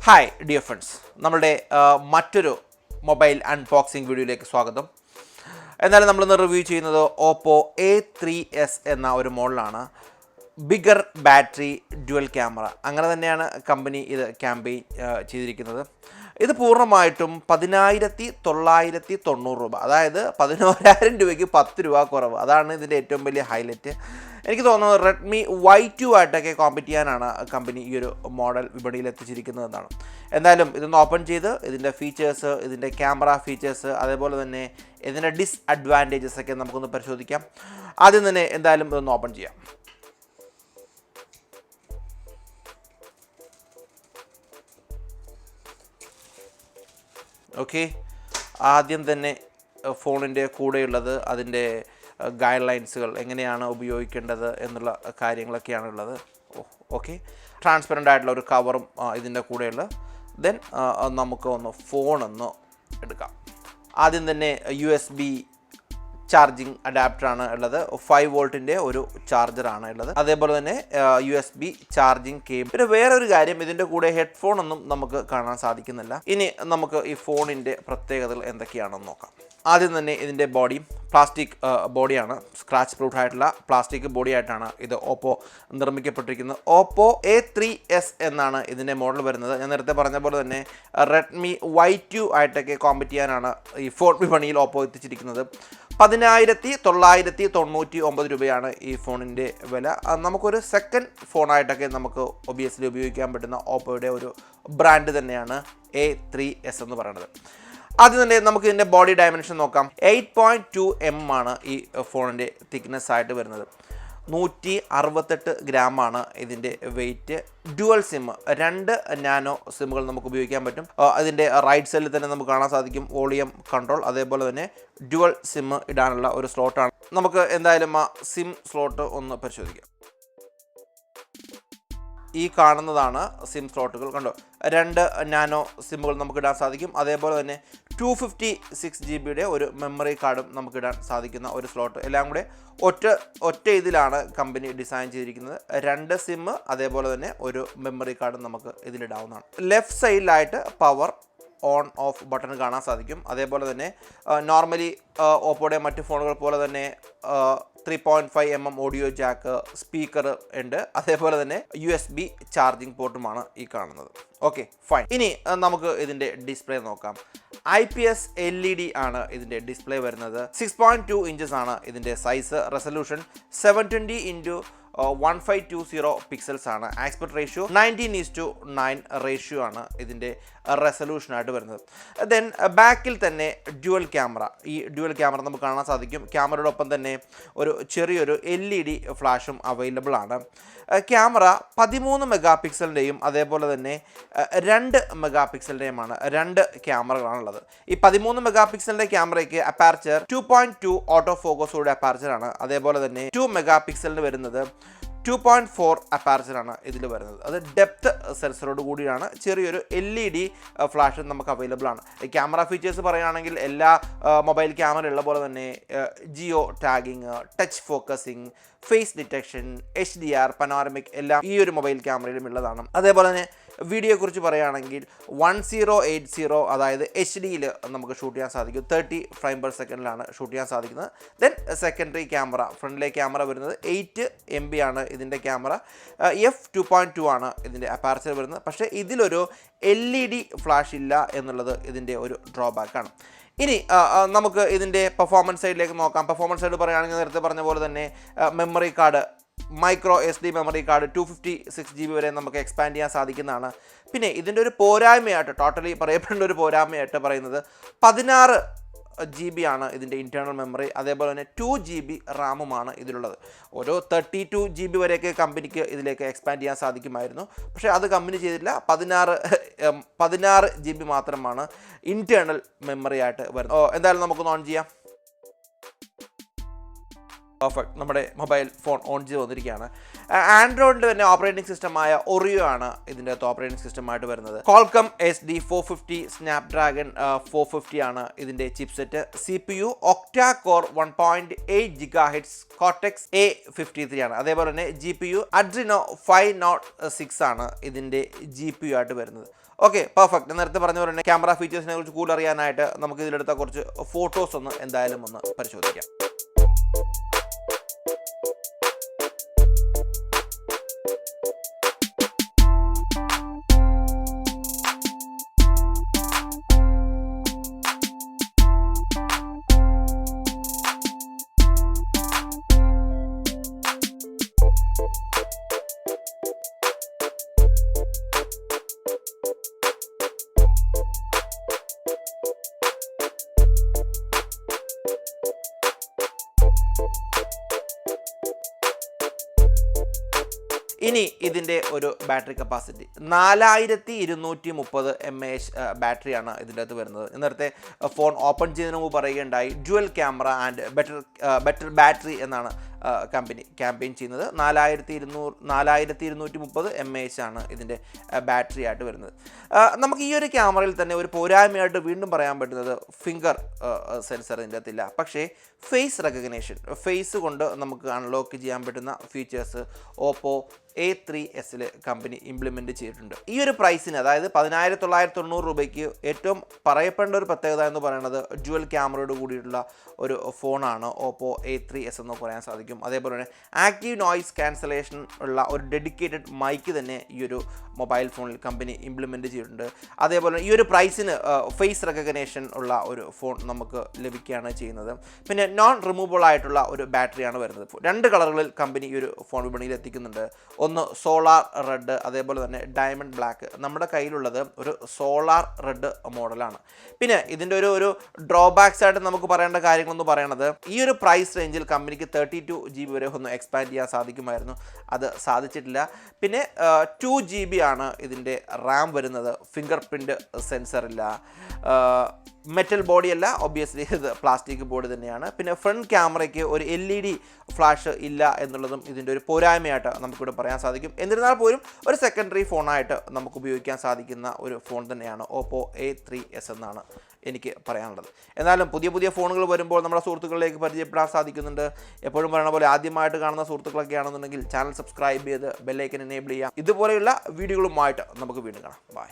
Hi dear friends, നമ്മുടെ മറ്റൊരു mobile unboxing വീഡിയോയിലേക്ക് സ്വാഗതം. എന്നാലും നമ്മളിന്ന് റിവ്യൂ ചെയ്യുന്നത് ഓപ്പോ A3s എന്ന ഒരു മോഡലാണ്. ബിഗർ ബാറ്ററി ഡ്യുവൽ ക്യാമറ, അങ്ങനെ തന്നെയാണ് കമ്പനി ഇത് ക്യാമ്പയിൻ ചെയ്തിരിക്കുന്നത്. ഇത് പൂർണ്ണമായിട്ടും 10,990 രൂപ, അതായത് 11,000 രൂപയ്ക്ക് 10 രൂപ കുറവ്. അതാണ് ഇതിൻ്റെ ഏറ്റവും വലിയ ഹൈലൈറ്റ്. എനിക്ക് തോന്നുന്നത് റെഡ്മി Y2 ആയിട്ടൊക്കെ കോമ്പറ്റ് ചെയ്യാനാണ് കമ്പനി ഈ ഒരു മോഡൽ വിപണിയിൽ എത്തിച്ചിരിക്കുന്നതെന്നാണ്. എന്തായാലും ഇതൊന്ന് ഓപ്പൺ ചെയ്ത് ഇതിൻ്റെ ഫീച്ചേഴ്സ്, ഇതിൻ്റെ ക്യാമറ ഫീച്ചേഴ്സ്, അതേപോലെ തന്നെ ഇതിൻ്റെ ഡിസ്അഡ്വാൻറ്റേജസ് ഒക്കെ നമുക്കൊന്ന് പരിശോധിക്കാം. ആദ്യം തന്നെ എന്തായാലും ഇതൊന്ന് ഓപ്പൺ ചെയ്യാം. ഓക്കെ, ആദ്യം തന്നെ ഫോണിൻ്റെ കൂടെയുള്ളത് അതിൻ്റെ ഗൈഡ് ലൈൻസുകൾ, എങ്ങനെയാണ് ഉപയോഗിക്കേണ്ടത് എന്നുള്ള കാര്യങ്ങളൊക്കെയാണുള്ളത്. ഓക്കെ, ട്രാൻസ്പെറൻ്റ് ആയിട്ടുള്ള ഒരു കവറും ഇതിൻ്റെ കൂടെയുള്ള. ദെൻ നമുക്ക് ഫോണൊന്ന് എടുക്കാം. ആദ്യം തന്നെ USB ചാർജിങ് അഡാപ്റ്ററാണ് ഉള്ളത്. 5 വോൾട്ടിൻ്റെ ഒരു ചാർജറാണ് ഉള്ളത്. അതേപോലെ തന്നെ USB ചാർജിങ് കേബിൾ. പിന്നെ വേറൊരു കാര്യം, ഇതിൻ്റെ കൂടെ ഹെഡ്ഫോൺ ഒന്നും നമുക്ക് കാണാൻ സാധിക്കുന്നില്ല. ഇനി നമുക്ക് ഈ ഫോണിൻ്റെ പ്രത്യേകതകൾ എന്തൊക്കെയാണെന്ന് നോക്കാം. ആദ്യം തന്നെ ഇതിൻ്റെ ബോഡി പ്ലാസ്റ്റിക് ബോഡിയാണ്, സ്ക്രാച്ച് പ്രൂഫ് ആയിട്ടുള്ള പ്ലാസ്റ്റിക് ബോഡി ആയിട്ടാണ് ഇത് ഓപ്പോ നിർമ്മിക്കപ്പെട്ടിരിക്കുന്നത്. ഓപ്പോ A3s എന്നാണ് ഇതിൻ്റെ മോഡൽ വരുന്നത്. ഞാൻ നേരത്തെ പറഞ്ഞ പോലെ തന്നെ റെഡ്മി Y2 ആയിട്ടൊക്കെ കോമ്പറ്റ് ചെയ്യാനാണ് ഈ ഫോൺ വിപണിയിൽ ഓപ്പോ എത്തിച്ചിരിക്കുന്നത്. 10,999 രൂപയാണ് ഈ ഫോണിൻ്റെ വില. നമുക്കൊരു സെക്കൻഡ് ഫോണായിട്ടൊക്കെ നമുക്ക് ഒബിയസ്ലി ഉപയോഗിക്കാൻ പറ്റുന്ന ഓപ്പോയുടെ ഒരു ബ്രാൻഡ് തന്നെയാണ് A3s എന്ന് പറയുന്നത്. ആദ്യം തന്നെ നമുക്ക് ഇതിൻ്റെ ബോഡി ഡയമെൻഷൻ നോക്കാം. 8.2 mm ആണ് ഈ ഫോണിൻ്റെ തിക്നെസ് ആയിട്ട് വരുന്നത്. 168 ഗ്രാമാണ് ഇതിൻ്റെ വെയിറ്റ്. ഡ്യുവൽ സിം, 2 നാനോ സിമ്മുകൾ നമുക്ക് ഉപയോഗിക്കാൻ പറ്റും. അതിൻ്റെ റൈറ്റ് സൈഡിൽ തന്നെ നമുക്ക് കാണാൻ സാധിക്കും വോളിയം കൺട്രോൾ, അതേപോലെ തന്നെ ഡ്യുവൽ സിം ഇടാനുള്ള ഒരു സ്ലോട്ടാണ്. നമുക്ക് എന്തായാലും ആ സിം സ്ലോട്ട് ഒന്ന് പരിശോധിക്കാം. ഈ കാണുന്നതാണ് സിം സ്ലോട്ടുകൾ. കണ്ടോ, 2 നാനോ സിമ്മുകൾ നമുക്ക് ഇടാൻ സാധിക്കും. അതേപോലെ തന്നെ 256 GB ഒരു മെമ്മറി കാർഡും നമുക്ക് ഇടാൻ സാധിക്കുന്ന ഒരു സ്ലോട്ട്. എല്ലാം കൂടെ ഒറ്റ ഇതിലാണ് കമ്പനി ഡിസൈൻ ചെയ്തിരിക്കുന്നത്. 2 സിം, അതേപോലെ തന്നെ ഒരു മെമ്മറി കാർഡും നമുക്ക് ഇതിലിടാവുന്നതാണ്. ലെഫ്റ്റ് സൈഡിലായിട്ട് പവർ ഓൺ ഓഫ് ബട്ടൺ കാണാൻ സാധിക്കും. അതേപോലെ തന്നെ നോർമലി ഓപ്പോയുടെ മറ്റ് ഫോണുകൾ പോലെ തന്നെ 3.5 mm ഓഡിയോ ജാക്ക്, സ്പീക്കർ ഉണ്ട്. അതേപോലെ തന്നെ USB ചാർജിങ് പോർട്ടുമാണ് ഈ കാണുന്നത്. Okay, fine. ഇനി നമുക്ക് ഇതിൻ്റെ ഡിസ്പ്ലേ നോക്കാം. IPS LED ആണ് ഇതിൻ്റെ ഡിസ്പ്ലേ വരുന്നത്. 6.2 ഇഞ്ചസ് ആണ് ഇതിൻ്റെ സൈസ്. റെസൊല്യൂഷൻ 720x1520 പിക്സൽസ് ആണ്. ആസ്പെക്ട് റേഷ്യോ 19:9 റേഷ്യോ ആണ് ഇതിൻ്റെ റെസൊല്യൂഷനായിട്ട് വരുന്നത്. ദെൻ ബാക്കിൽ തന്നെ ഡ്യുവൽ ക്യാമറ. ഈ ഡ്യുവൽ ക്യാമറ നമുക്ക് കാണാൻ സാധിക്കും. ക്യാമറയോടൊപ്പം തന്നെ ഒരു ചെറിയൊരു LED ഫ്ലാഷും അവൈലബിൾ ആണ്. ക്യാമറ 13 മെഗാ പിക്സലിൻ്റെയും അതേപോലെ തന്നെ 2 മെഗാ പിക്സലിൻ്റെയുമാണ് 2 ക്യാമറകളാണുള്ളത്. ഈ 13 മെഗാ പിക്സലിൻ്റെ ക്യാമറയ്ക്ക് അപ്പാർച്ചർ 2.2 ഓട്ടോ ഫോക്കസോടെ അപ്പാർച്ചറാണ്. അതേപോലെ തന്നെ 2 മെഗാ പിക്സലിന് വരുന്നത് 2.4 അപ്പാർച്ചറാണ് ഇതിൽ വരുന്നത്. അത് ഡെപ്ത് സെൻസറോട് കൂടിയാണ്. ചെറിയൊരു LED ഫ്ലാഷും നമുക്ക് അവൈലബിൾ ആണ്. ക്യാമറ ഫീച്ചേഴ്സ് പറയുകയാണെങ്കിൽ എല്ലാ മൊബൈൽ ക്യാമറ ഉള്ള പോലെ തന്നെ geo tagging, touch focusing, face detection, HDR, panoramic എല്ലാം ഈ ഒരു മൊബൈൽ ക്യാമറയിലും ഉള്ളതാണ്. അതേപോലെ തന്നെ വീഡിയോയെ കുറിച്ച് പറയുകയാണെങ്കിൽ 1080, അതായത് HDയിൽ നമുക്ക് ഷൂട്ട് ചെയ്യാൻ സാധിക്കും. 30 frames per second ഷൂട്ട് ചെയ്യാൻ സാധിക്കുന്നത്. ദെൻ സെക്കൻഡറി ക്യാമറ, ഫ്രണ്ടിലെ ക്യാമറ വരുന്നത് 8 MB ആണ് ഇതിൻ്റെ ക്യാമറ. f2.2 ആണ് ഇതിൻ്റെ അപ്പാർച്ചർ വരുന്നത്. പക്ഷേ ഇതിലൊരു LED ഫ്ലാഷ് ഇല്ല എന്നുള്ളത് ഇതിൻ്റെ ഒരു ഡ്രോബാക്കാണ്. ഇനി നമുക്ക് ഇതിൻ്റെ പെർഫോമൻസ് സൈഡിലേക്ക് നോക്കാം. പെർഫോമൻസ് സൈഡ് പറയുകയാണെങ്കിൽ നേരത്തെ പറഞ്ഞ പോലെ തന്നെ memory card, micro SD memory card 256 GB വരെ നമുക്ക് എക്സ്പാൻഡ് ചെയ്യാൻ സാധിക്കുന്നതാണ്. പിന്നെ ഇതിൻ്റെ ഒരു പോരായ്മയായിട്ട്, ടോട്ടലി പറയപ്പെടുന്ന ഒരു പോരായ്മയായിട്ട് പറയുന്നത് 16 GB ആണ് ഇതിൻ്റെ ഇൻറ്റേർണൽ മെമ്മറി. അതേപോലെ തന്നെ 2 GB റാമുമാണ് ഇതിലുള്ളത്. ഓരോ 32 GB വരെയൊക്കെ കമ്പനിക്ക് ഇതിലേക്ക് എക്സ്പാൻഡ് ചെയ്യാൻ സാധിക്കുമായിരുന്നു. പക്ഷേ അത് കമ്പനി ചെയ്തില്ല. 16 GB മാത്രമാണ് ഇൻറ്റേർണൽ മെമ്മറി ആയിട്ട് വരുന്നത്. എന്തായാലും നമുക്കൊന്ന് ഓൺ ചെയ്യാം. പെർഫെക്റ്റ്, നമ്മുടെ മൊബൈൽ ഫോൺ ഓൺ ചെയ്ത് വന്നിരിക്കുകയാണ്. ആൻഡ്രോയിഡിൽ തന്നെ ഓപ്പറേറ്റിംഗ് സിസ്റ്റമായ ഒറിയോ ആണ് ഇതിൻ്റെ അകത്ത് ഓപ്പറേറ്റിംഗ് സിസ്റ്റമായിട്ട് വരുന്നത്. കോൾകം SD450 സ്നാപ്ഡ്രാഗൺ 450 ആണ് ഇതിൻ്റെ chipset. CPU octa-core 1.8 GHz cortex A53 ആണ്. അതേപോലെ തന്നെ GPU Adreno 506 ആണ് ഇതിൻ്റെ GPU ആയിട്ട് വരുന്നത്. Okay, perfect. നേരത്തെ പറഞ്ഞ പോലെ തന്നെ ക്യാമറ ഫീച്ചേഴ്സിനെ കുറിച്ച് കൂടുതൽ അറിയാനായിട്ട് നമുക്ക് ഇതിലെടുത്ത കുറച്ച് ഫോട്ടോസ് ഒന്ന് എന്തായാലും ഒന്ന് പരിശോധിക്കാം. ഇനി ഇതിൻ്റെ ഒരു ബാറ്ററി കപ്പാസിറ്റി 4230 mAh ബാറ്ററിയാണ് ഇതിൻ്റെ അകത്ത് വരുന്നത്. നേരത്തെ ഫോൺ ഓപ്പൺ ചെയ്യുന്നതിന് മുമ്പ് പറയുകയുണ്ടായി dual camera and better battery എന്നാണ് കമ്പനി ക്യാമ്പയിൻ ചെയ്യുന്നത്. 4230 mAh ആണ് ഇതിൻ്റെ ബാറ്ററി ആയിട്ട് വരുന്നത്. നമുക്ക് ഈ ഒരു ക്യാമറയിൽ തന്നെ ഒരു പോരായ്മയായിട്ട് വീണ്ടും പറയാൻ പറ്റുന്നത് ഫിംഗർ സെൻസർ ഇതിൻ്റെ അകത്തില്ല. പക്ഷേ ഫേസ് റെക്കഗ്നേഷൻ, ഫേസ് കൊണ്ട് നമുക്ക് അൺലോക്ക് ചെയ്യാൻ പറ്റുന്ന features Oppo A3s company implement ചെയ്തിട്ടുണ്ട്. ഈ ഒരു പ്രൈസിന്, അതായത് 1990 രൂപയ്ക്ക് ഏറ്റവും പറയപ്പെടേണ്ട ഒരു പ്രത്യേകത എന്ന് പറയുന്നത് ഡ്യുവൽ ക്യാമറയോട് കൂടിയിട്ടുള്ള ഒരു ഫോണാണ് Oppo A3s എന്ന് പറയാൻ സാധിക്കും. അതേപോലെ തന്നെ ആക്റ്റീവ് നോയ്സ് ക്യാൻസലേഷൻ ഉള്ള ഒരു ഡെഡിക്കേറ്റഡ് മൈക്ക് തന്നെ ഈ ഒരു മൊബൈൽ ഫോണിൽ കമ്പനി ഇംപ്ലിമെൻറ്റ് ചെയ്തിട്ടുണ്ട്. അതേപോലെ ഈ ഒരു പ്രൈസിന് ഫേസ് റെക്കഗ്നേഷൻ ഉള്ള ഒരു ഫോൺ നമുക്ക് ലഭിക്കുകയാണ് ചെയ്യുന്നത്. പിന്നെ നോൺ റിമൂവബിൾ ആയിട്ടുള്ള ഒരു ബാറ്ററിയാണ് വരുന്നത്. 2 കളറുകളിൽ കമ്പനി ഈ ഒരു ഫോൺ വിപണിയിൽ എത്തിക്കുന്നുണ്ട്. ഒന്ന് സോളാർ റെഡ്, അതേപോലെ തന്നെ ഡയമണ്ട് ബ്ലാക്ക്. നമ്മുടെ കയ്യിലുള്ളത് ഒരു സോളാർ റെഡ് മോഡലാണ്. പിന്നെ ഇതിൻ്റെ ഒരു ഡ്രോബാക്സ് ആയിട്ട് നമുക്ക് പറയേണ്ട കാര്യങ്ങളെന്ന് പറയുന്നത്, ഈ ഒരു പ്രൈസ് റേഞ്ചിൽ കമ്പനിക്ക് 32 GB വരെ ഒന്ന് എക്സ്പാൻഡ് ചെയ്യാൻ സാധിക്കുമായിരുന്നു. അത് സാധിച്ചിട്ടില്ല. പിന്നെ 2 GB ആണ് ഇതിൻ്റെ റാം വരുന്നത്. ഫിംഗർ പ്രിൻറ്റ് സെൻസർ ഇല്ല. മെറ്റൽ ബോഡി അല്ല, ഒബ്വിയസ്ലി ഇത് പ്ലാസ്റ്റിക് ബോഡി തന്നെയാണ്. പിന്നെ ഫ്രണ്ട് ക്യാമറയ്ക്ക് ഒരു LED ഫ്ലാഷ് ഇല്ല എന്നുള്ളതും ഇതിൻ്റെ ഒരു പോരായ്മയായിട്ട് നമുക്കിവിടെ പറയാൻ സാധിക്കും. എന്നിരുന്നാൽ പോലും ഒരു സെക്കൻഡറി ഫോണായിട്ട് നമുക്ക് ഉപയോഗിക്കാൻ സാധിക്കുന്ന ഒരു ഫോൺ തന്നെയാണ് Oppo A3s എന്നാണ് എനിക്ക് പറയാനുള്ളത്. എന്നാലും പുതിയ ഫോണുകൾ വരുമ്പോൾ നമ്മുടെ സുഹൃത്തുക്കളിലേക്ക് പരിചയപ്പെടാൻ സാധിക്കുന്നുണ്ട്. എപ്പോഴും പറയുന്ന പോലെ ആദ്യമായിട്ട് കാണുന്ന സുഹൃത്തുക്കളൊക്കെ ആണെന്നുണ്ടെങ്കിൽ ചാനൽ സബ്സ്ക്രൈബ് ചെയ്ത് ബെല്ലൈക്കൻ എനേബിൾ ചെയ്യാം. ഇതുപോലെയുള്ള വീഡിയോകളുമായിട്ട് നമുക്ക് വീണ്ടും കാണാം. ബൈ.